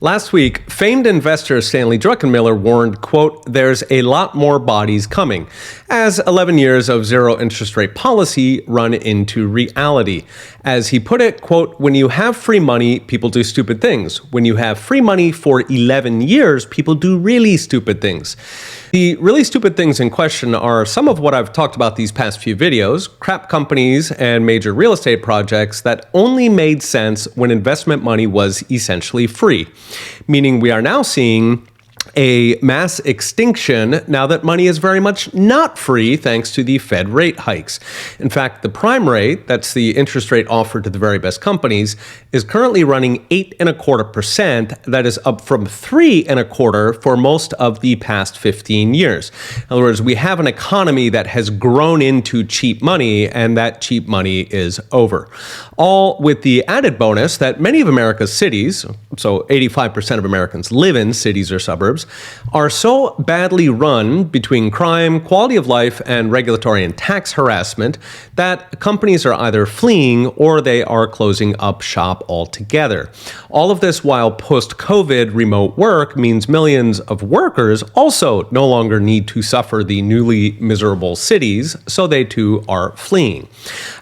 Last week, famed investor Stanley Druckenmiller warned, quote, "There's a lot more bodies coming," as 11 years of zero interest rate policy run into reality. As he put it, quote, "When you have free money, people do stupid things. When you have free money for 11 years, people do really stupid things." The really stupid things in question are some of what I've talked about these past few videos: crap companies and major real estate projects that only made sense when investment money was essentially free. Meaning we are now seeing a mass extinction now that money is very much not free thanks to the Fed rate hikes. In fact, the prime rate, that's the interest rate offered to the very best companies, is currently running 8.25%. That is up from 3.25% for most of the past 15 years. In other words, we have an economy that has grown into cheap money, and that cheap money is over. All with the added bonus that many of America's cities, so 85% of Americans live in cities or suburbs, are so badly run between crime, quality of life, and regulatory and tax harassment that companies are either fleeing or they are closing up shop altogether. All of this while post-COVID remote work means millions of workers also no longer need to suffer the newly miserable cities, so they too are fleeing.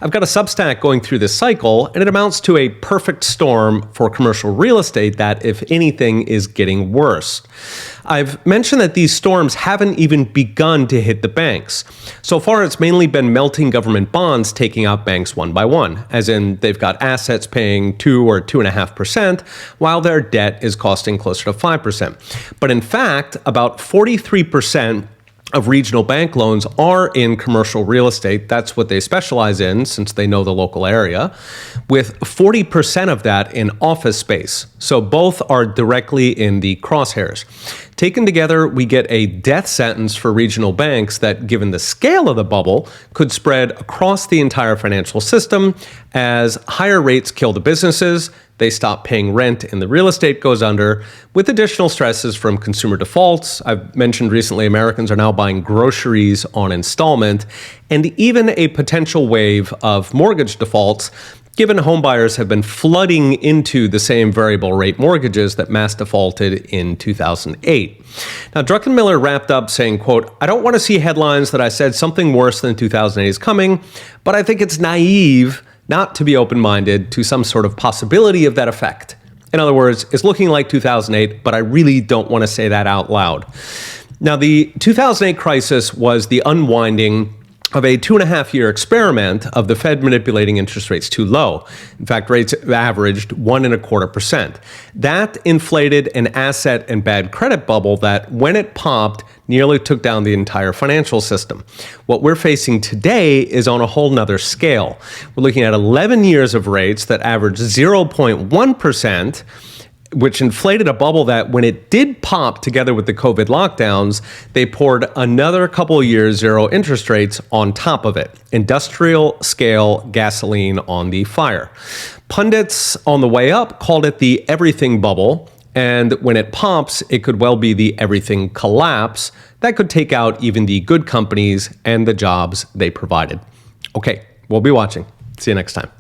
I've got a Substack going through this cycle, and it amounts to a perfect storm for commercial real estate that, if anything, is getting worse. I've mentioned that these storms haven't even begun to hit the banks. So far, it's mainly been melting government bonds taking out banks one by one, as in they've got assets paying 2 or 2.5%, while their debt is costing closer to 5%. But in fact, about 43% of regional bank loans are in commercial real estate. That's what they specialize in since they know the local area, with 40% of that in office space. So both are directly in the crosshairs. Taken together, we get a death sentence for regional banks that, given the scale of the bubble, could spread across the entire financial system as higher rates kill the businesses, they stop paying rent and the real estate goes under, with additional stresses from consumer defaults. I've mentioned recently Americans are now buying groceries on installment, and even a potential wave of mortgage defaults, given homebuyers have been flooding into the same variable rate mortgages that mass defaulted in 2008. Now, Druckenmiller wrapped up saying, quote, "I don't want to see headlines that I said something worse than 2008 is coming, but I think it's naive not to be open-minded to some sort of possibility of that effect. In other words, it's looking like 2008, but I really don't want to say that out loud." Now, the 2008 crisis was the unwinding of a 2.5-year experiment of the Fed manipulating interest rates too low. In fact, rates averaged 1.25%. That inflated an asset and bad credit bubble that, when it popped, nearly took down the entire financial system. What we're facing today is on a whole nother scale. We're looking at 11 years of rates that averaged 0.1%, which inflated a bubble that, when it did pop together with the COVID lockdowns, they poured another couple of years zero interest rates on top of it. Industrial scale gasoline on the fire. Pundits on the way up called it the everything bubble, and when it pops, it could well be the everything collapse that could take out even the good companies and the jobs they provided. Okay, we'll be watching. See you next time.